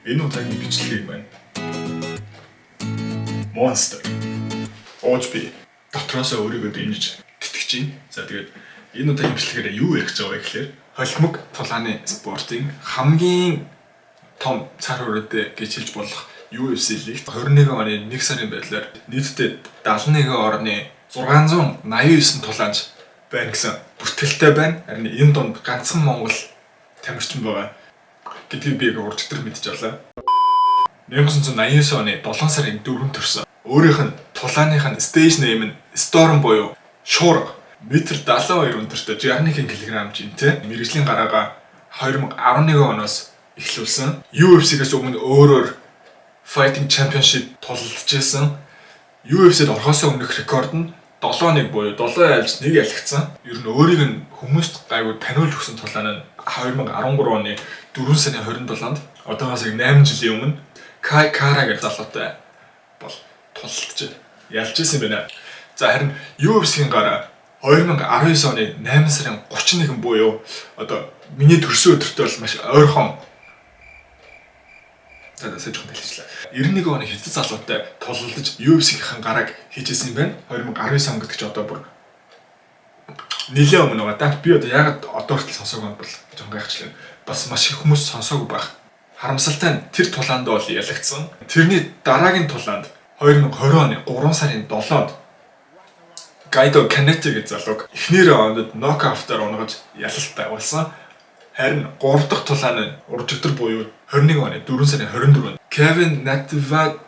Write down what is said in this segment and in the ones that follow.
Энэ удаагийн бичлэг юм байна. Monster. Ууж би дотроосоо өөрийгөө дэмжиж тэтгэж байна. За тэгээд энэ удаагийн бичлэгээр юу ярих гэж байгаа вэ гэхээр холимог тулааны спортын хамгийн том цар хүрээтэй гэж хэлж болох UFC лигт 21 оны 1 сарын байдлаар нийтдээ 71.689 тулаанч байна гэсэн бүртгэлтэй байна. Харин энэ донд ганцхан Монгол тамирчин байгаа гэдгийг би урьдчилан мэдж авлаа. 1989 оны 7 сарын 4-нд төрсөн. Өөрийнх нь тулааных нь stage name нь Storm буюу шуурга. Метр 72 өндөртэй 61 кг жинтэй. Мэргэжлийн гараага 2011 оноос эхлүүлсэн. UFC-гээс өмнө өөрөөр Fighting Championship тулалдж байсан. UFC-д орохоос өмнөх рекорд нь 7-1 буюу 7 айлж 1 ялгцсан. Ер нь өөрийг нь хүмүүст гайгүй таниулж өгсөн тулаан нь 2013 оны 4 сарын 27-нд одоогоос 8 жилийн өмнө Kai Kara гэх залуутай бол тулалдж ялж ирсэн байна. За харин UFC-ийн гараа 2019 оны 8 сарын 31 буюу одоо миний төрсөн өдөртөө бол маш ойрхон сайжхан хэлчихлээ. 91 оны хэдэн залуутай тулалдж UFC-ийн гарааг хийжсэн юм байна. 2019 он гэдэг чинь одоо бүр нэлээд өмнө байгаа да. Би одоо яг одоо хүртэл сонсоогүй бол жоохон гайхчихлаа. Бас маш их хүмүүс сонсоогүй байх. Харамсалтай нь тэр тулаанд бол ялагдсан. Тэрний дараагийн тулаанд 2020 оны 3 сарын 7-нд Gaido Kanete гэж залууг эхнэр раундад нокаутаар унгаж ялалт байгуулсан. Харин 3 дахь тулаан нь уржигдэр буюу 21 оны 4 сарын 24-нд Kevin Natividad.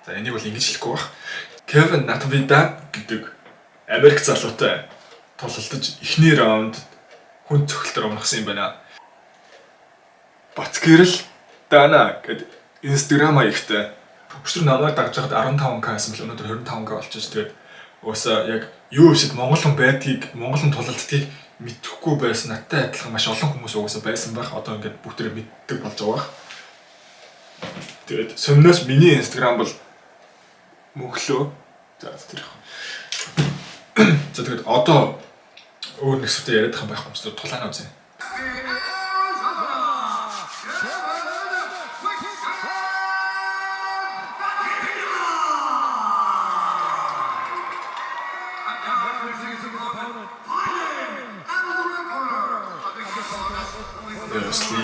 За энийг бол ингэж хэлэхгүй байх. Kevin Natividad гэдэг Америк залуутай тулалдаж эхний раунд хүн цогцолтоор унахсан юм байна. Батгэрэл Дана гэдэг Instagram хаягтай өчтөр намайг дагж байхад 15k байсан бэл өнөөдөр 25k болчихсон. Тэгээд уусаа яг UFC-д Монгол хүн байдгийг, Монгол хүн тулалддгийг мэдэхгүй байсан надтай адилхан маш олон хүмүүс уусаа байсан байх. Одоо ингээд бүгдээ мэддэг болж байгаа. Тэгээд сумнаас миний Instagram бол мөглөө. За тэр яг. За тэгээд одоо өөр нэг сүртэй яриад байгаа байх юм шиг тулаана үзье.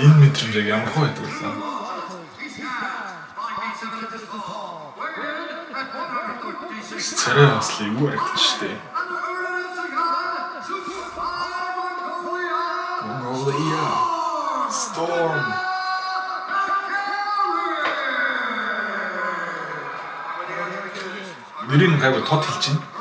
Энэ мэдрэмжийг ямар хөө байдаг вэ? Царай баслыг юу харагдчихжээ. Mongolia Storm. Нэрийн гайгүй тод хэлж байна.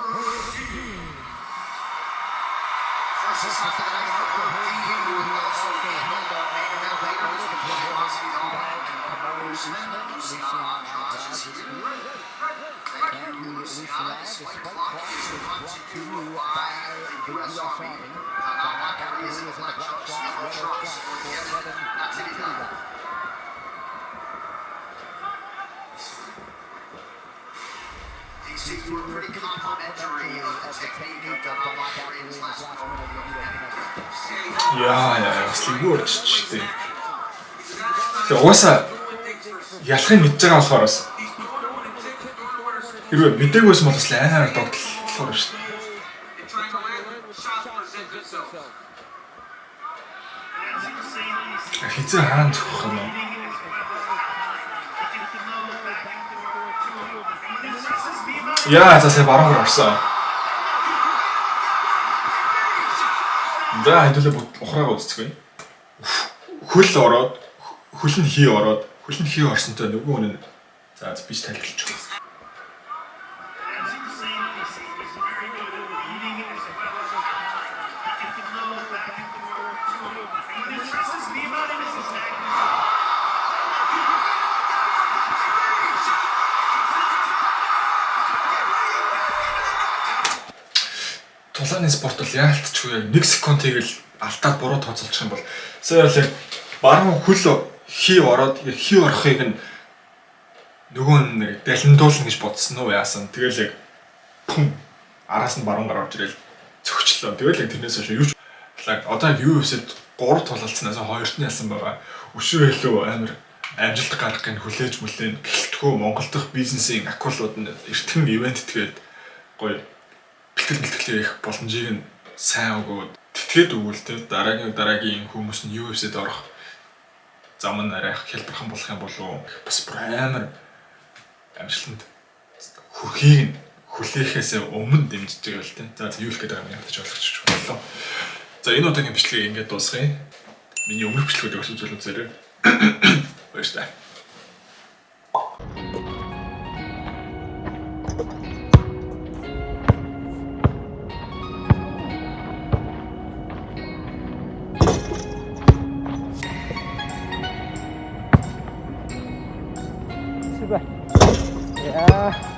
Яа, слигүүрчтэй. Тэгээ угаасаа ялахыг мэдж байгаа болохоор бас хэрвээ мдэггүй байсан бол бас амар догтлохоор шүү дээ. Хизээ хаан зогсох юм уу? Яа, засаа баруун орсон. За хэдүүлээ ухраага үзцгээе. Хөл ороод, хөл нь хий ороод, хөл нь хий орсонтой нөгөө нь за бич тайлбарлаж байгаа. Тулааны спорт бол яалтчгүй яг 1 секунд тэгэл алтаад буруу тооцоолчих юм бол сая яг баруун хөл хий ороод яг хий орохыг нь нөгөө нэг далиндуулна гэж бодсон уу яасан. Тэгэл яг араас нь баруун гар орж ирэл цогчлоо. болчихлоо. Тэгэл яг тэрнээс хойш юу ч одоо яг UFC-д 3 тулалцсанаас 2-т нь ялсан байгаа. Өшөө хэлөө амар амжилт гаргахыг хүлээж мүлээн гэлтгөө Монгол дахь бизнесийн акулууд нь эртхэн ивент тэгээд гоё бэлтгэл хийх боломжийг нь сайн өгөөд тэтгээд өгвөл тэ дараагийн хүмүүс нь UFC-д орох зам нь арай хялбархан болох юм болов бас бүр амар амжилтанд хүрхийг хүлээхээс өмнө дэмжиж байгаа л тэ. За юу хэлэх гээд байгаа юм ядаж ойлгочих боллоо. За энэ удаагийн бичлэгийг ингээд дуусгая. Миний өмнөх бичлэгүүдийг өсөж үзээрэй. Баярлалаа. Super. Ja.